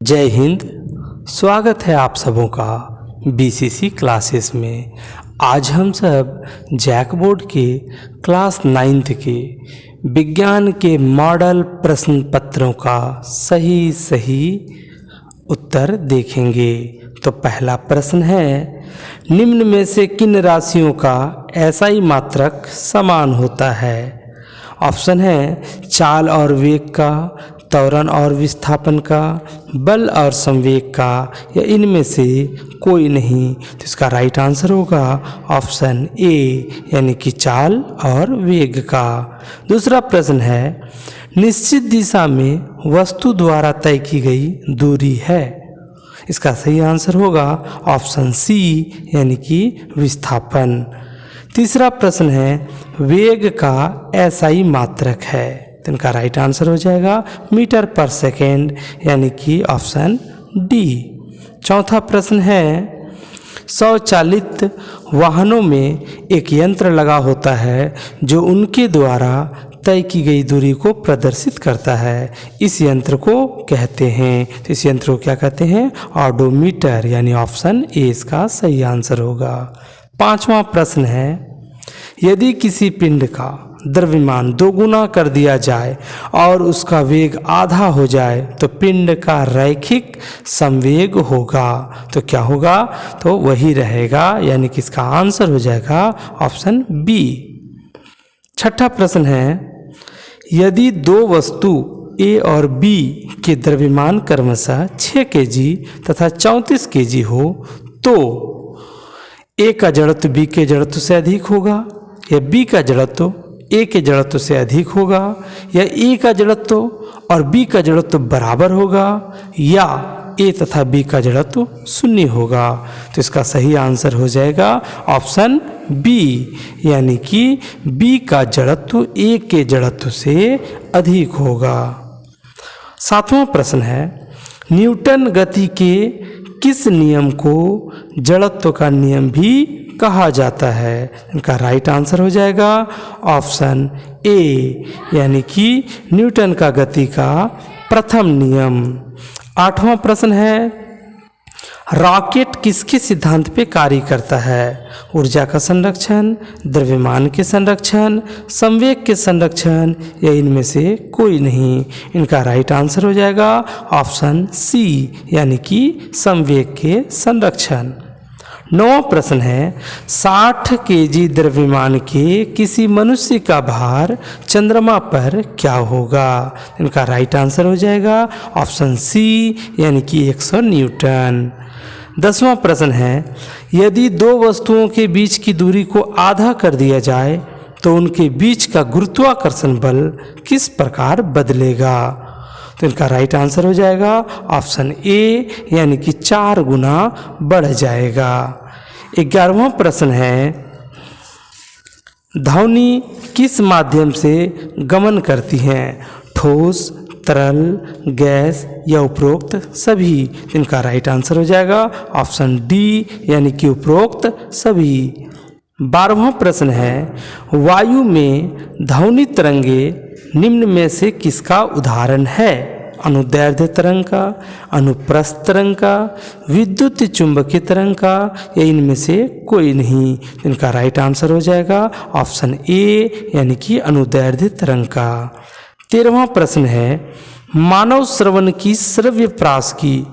जय हिंद। स्वागत है आप सबों का बीसीसी क्लासेस में। आज हम सब जैक बोर्ड के क्लास 9th के विज्ञान के मॉडल प्रश्न पत्रों का सही उत्तर देखेंगे। तो पहला प्रश्न है, निम्न में से किन राशियों का SI मात्रक समान होता है? ऑप्शन है चाल और वेग का, त्वरण और विस्थापन का, बल और संवेग का, या इनमें से कोई नहीं। तो इसका राइट आंसर होगा ऑप्शन ए, यानी कि चाल और वेग का। दूसरा प्रश्न है, निश्चित दिशा में वस्तु द्वारा तय की गई दूरी है। इसका सही आंसर होगा ऑप्शन सी, यानी कि विस्थापन। तीसरा प्रश्न है, वेग का SI मात्रक है। तो इनका राइट आंसर हो जाएगा मीटर पर सेकेंड, यानी कि ऑप्शन डी। चौथा प्रश्न है, स्वचालित वाहनों में एक यंत्र लगा होता है जो उनके द्वारा तय की गई दूरी को प्रदर्शित करता है। इस यंत्र को कहते हैं, तो इस यंत्र को क्या कहते हैं? ऑडोमीटर, यानी ऑप्शन ए इसका सही आंसर होगा। पांचवा प्रश्न है, यदि किसी पिंड का द्रव्यमान 2 गुना कर दिया जाए और उसका वेग आधा हो जाए तो पिंड का रैखिक संवेग होगा। तो क्या होगा? तो वही रहेगा, यानी कि इसका आंसर हो जाएगा ऑप्शन बी। छठा प्रश्न है, यदि दो वस्तु ए और बी के द्रव्यमान क्रमशः 6 kg तथा 34 kg हो तो ए का जड़त्व बी के जड़त्व से अधिक होगा, या बी का जड़त्व ए के जड़त्व से अधिक होगा, या ए का जड़त्व और बी का जड़त्व बराबर होगा, या ए तथा बी का जड़त्व शून्य होगा। तो इसका सही आंसर हो जाएगा ऑप्शन बी, यानी कि बी का जड़त्व ए के जड़त्व से अधिक होगा। सातवां प्रश्न है, न्यूटन गति के किस नियम को जड़त्व का नियम भी कहा जाता है? इनका राइट आंसर हो जाएगा ऑप्शन ए, यानी कि न्यूटन का गति का प्रथम नियम। आठवां प्रश्न है, रॉकेट किसके सिद्धांत पे कार्य करता है? ऊर्जा का संरक्षण, द्रव्यमान के संरक्षण, संवेग के संरक्षण, या इनमें से कोई नहीं। इनका राइट आंसर हो जाएगा ऑप्शन सी, यानी कि संवेग के संरक्षण। 9वां प्रश्न है, 60 kg द्रव्यमान के किसी मनुष्य का भार चंद्रमा पर क्या होगा? इनका राइट आंसर हो जाएगा ऑप्शन सी, यानी कि 100 न्यूटन। 10वां प्रश्न है, यदि दो वस्तुओं के बीच की दूरी को आधा कर दिया जाए तो उनके बीच का गुरुत्वाकर्षण बल किस प्रकार बदलेगा? तो इनका राइट आंसर हो जाएगा ऑप्शन ए, यानी कि 4 गुना बढ़ जाएगा। 11वां प्रश्न है, ध्वनि किस माध्यम से गमन करती हैं? ठोस, तरल, गैस, या उपरोक्त सभी? इनका राइट आंसर हो जाएगा ऑप्शन डी, यानी कि उपरोक्त सभी। 12वां प्रश्न है, वायु में ध्वनि तरंगे निम्न में से किसका उदाहरण है? अनुदैर्ध्य तरंग का, अनुप्रस्थ तरंग का, विद्युत चुंबकीय तरंग का, या इनमें से कोई नहीं। इनका राइट आंसर हो जाएगा ऑप्शन ए, यानी कि अनुदैर्ध्य तरंग का। 13वां प्रश्न है, मानव श्रवण की श्रव्य प्रास की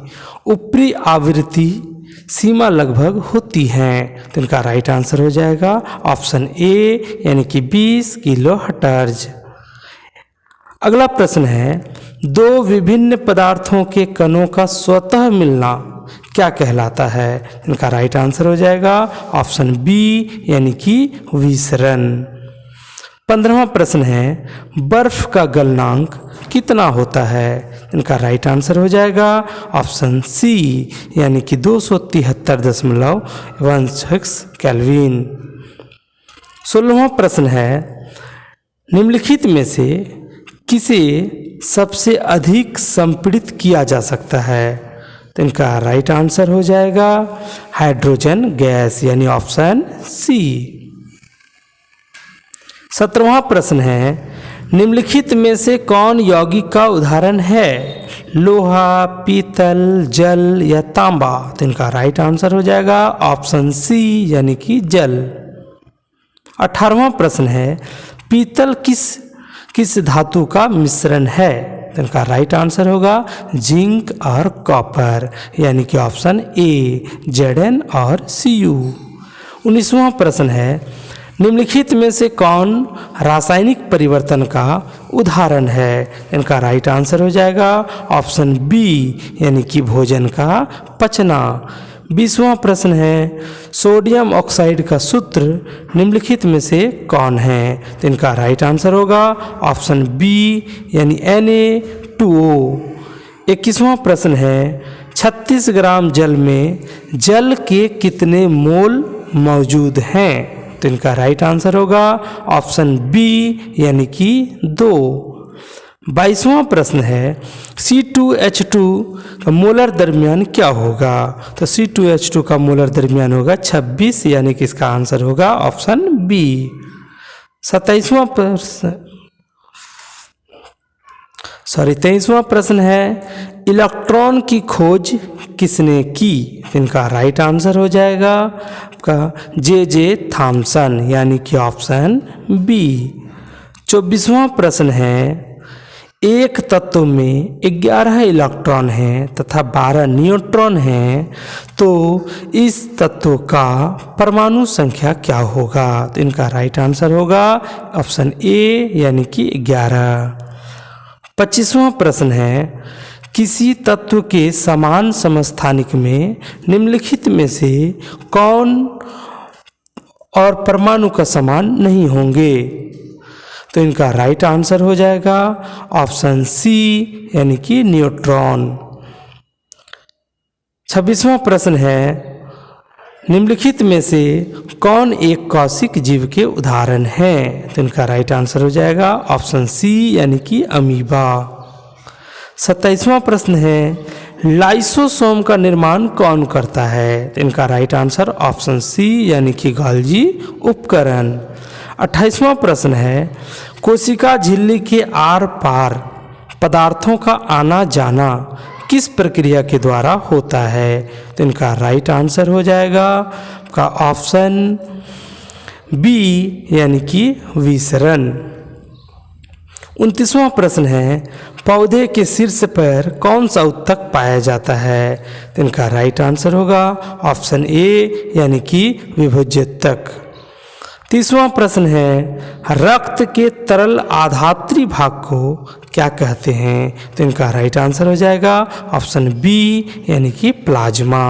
ऊपरी आवृत्ति सीमा लगभग होती है। तो इनका राइट आंसर हो जाएगा ऑप्शन ए, यानी कि 20 किलोहर्ट्ज। अगला प्रश्न है, दो विभिन्न पदार्थों के कणों का स्वतः मिलना क्या कहलाता है? इनका राइट आंसर हो जाएगा ऑप्शन बी, यानी कि विसरण। 15वां प्रश्न है, बर्फ का गलनांक कितना होता है? इनका राइट आंसर हो जाएगा ऑप्शन सी, यानी कि 273.16 केल्विन। 16वां प्रश्न है, निम्नलिखित में से किसे सबसे अधिक संपीड़ित किया जा सकता है? तो इनका राइट आंसर हो जाएगा हाइड्रोजन गैस, यानी ऑप्शन सी। 17वां प्रश्न है, निम्नलिखित में से कौन यौगिक का उदाहरण है? लोहा, पीतल, जल या तांबा? तो इनका राइट आंसर हो जाएगा ऑप्शन सी यानी कि जल। 18वां प्रश्न है, पीतल किस धातु का मिश्रण है? तो इनका राइट आंसर होगा जिंक और कॉपर यानी कि ऑप्शन ए Zn और Cu। 19वां प्रश्न है, निम्नलिखित में से कौन रासायनिक परिवर्तन का उदाहरण है? इनका राइट आंसर हो जाएगा ऑप्शन बी यानी कि भोजन का पचना। 20वां प्रश्न है, सोडियम ऑक्साइड का सूत्र निम्नलिखित में से कौन है? तो इनका राइट आंसर होगा ऑप्शन बी यानी Na2O। 21वां प्रश्न है, 36 ग्राम जल में जल के कितने मोल मौजूद हैं? तो इनका राइट आंसर होगा ऑप्शन बी यानी कि 2। 22वां प्रश्न है, C2H2 का मोलर द्रव्यमान क्या होगा? तो C2H2 का मोलर द्रव्यमान होगा 26 यानी कि इसका आंसर होगा ऑप्शन बी। 23वां प्रश्न है, इलेक्ट्रॉन की खोज किसने की? इनका राइट आंसर हो जाएगा आपका J.J. थॉमसन यानी कि ऑप्शन बी। 24वां प्रश्न है, एक तत्व में 11 इलेक्ट्रॉन हैं तथा 12 न्यूट्रॉन हैं, तो इस तत्व का परमाणु संख्या क्या होगा? तो इनका राइट आंसर होगा ऑप्शन ए यानी कि 11। 25वां प्रश्न है, किसी तत्व के समान समस्थानिक में निम्नलिखित में से कौन और परमाणु का समान नहीं होंगे? तो इनका राइट आंसर हो जाएगा ऑप्शन सी यानी कि न्यूट्रॉन। 26वां प्रश्न है, निम्नलिखित में से कौन एक कौशिक जीव के उदाहरण हैं? तो इनका राइट आंसर हो जाएगा ऑप्शन सी यानी कि अमीबा। 27वां प्रश्न है, लाइसोसोम का निर्माण कौन करता है? तो इनका राइट आंसर ऑप्शन सी यानी कि गोल्जी उपकरण। 28वां प्रश्न है, कोशिका झिल्ली के आर पार पदार्थों का आना जाना किस प्रक्रिया के द्वारा होता है? तो इनका राइट आंसर हो जाएगा आपका ऑप्शन बी यानी कि विसरण। 29वां प्रश्न है, पौधे के शीर्ष पर कौन सा उत्तक पाया जाता है? तो इनका राइट आंसर होगा ऑप्शन ए यानी कि विभुज्योतक। 30वां प्रश्न है, रक्त के तरल आधात्री भाग को क्या कहते हैं? तो इनका राइट आंसर हो जाएगा ऑप्शन बी यानी कि प्लाज्मा।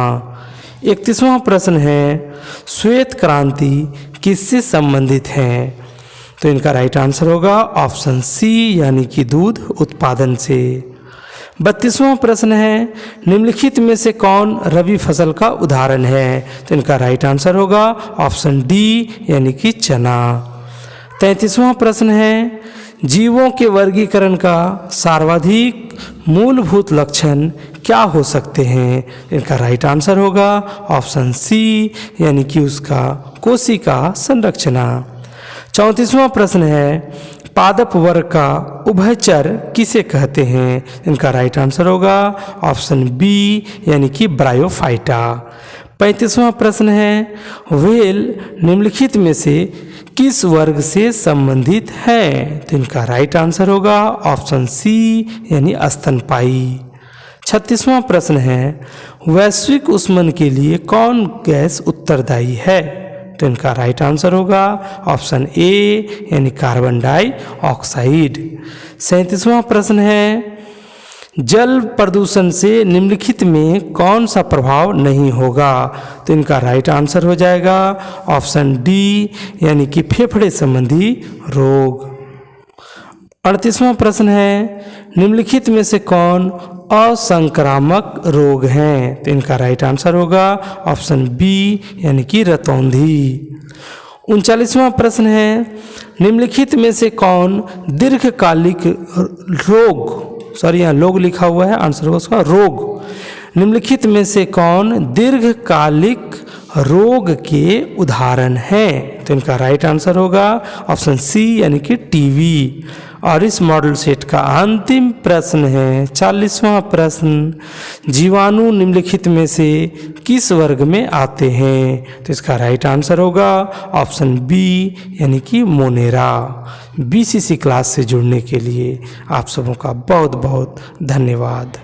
31वां प्रश्न है, श्वेत क्रांति किससे संबंधित है? तो इनका राइट आंसर होगा ऑप्शन सी यानी कि दूध उत्पादन से। 32वां प्रश्न है, निम्नलिखित में से कौन रबी फसल का उदाहरण है? तो इनका राइट आंसर होगा ऑप्शन डी यानी कि चना। 33वां प्रश्न है, जीवों के वर्गीकरण का सर्वाधिक मूलभूत लक्षण क्या हो सकते हैं? इनका राइट आंसर होगा ऑप्शन सी यानी कि उसका कोशिका संरचना। 34वां प्रश्न है, पादप वर्ग का उभयचर किसे कहते हैं? इनका राइट आंसर होगा ऑप्शन बी यानी कि ब्रायोफाइटा। 35वां प्रश्न है, व्हेल निम्नलिखित में से किस वर्ग से संबंधित है? तो इनका राइट आंसर होगा ऑप्शन सी यानी स्तनपायी। 36वां प्रश्न है, वैश्विक ऊष्मन के लिए कौन गैस उत्तरदायी है? तो इनका राइट आंसर होगा ऑप्शन ए यानी कार्बन डाइऑक्साइड। 37वां प्रश्न है, जल प्रदूषण से निम्नलिखित में कौन सा प्रभाव नहीं होगा? तो इनका राइट आंसर हो जाएगा ऑप्शन डी यानी कि फेफड़े संबंधी रोग। 38वां प्रश्न है, निम्नलिखित में से कौन असंक्रामक रोग हैं? तो इनका राइट आंसर होगा ऑप्शन बी यानी कि रतौंधी। 39वां प्रश्न है, निम्नलिखित में से कौन दीर्घकालिक रोग, सॉरी यहाँ लोग लिखा हुआ है, आंसर होगा उसका रोग। निम्नलिखित में से कौन दीर्घकालिक रोग के उदाहरण हैं? तो इनका राइट आंसर होगा ऑप्शन सी यानी कि टीबी। और इस मॉडल सेट का अंतिम प्रश्न है 40वां प्रश्न, जीवाणु निम्नलिखित में से किस वर्ग में आते हैं? तो इसका राइट आंसर होगा ऑप्शन बी यानी कि मोनेरा। बीसीसी क्लास से जुड़ने के लिए आप सबों का बहुत बहुत धन्यवाद।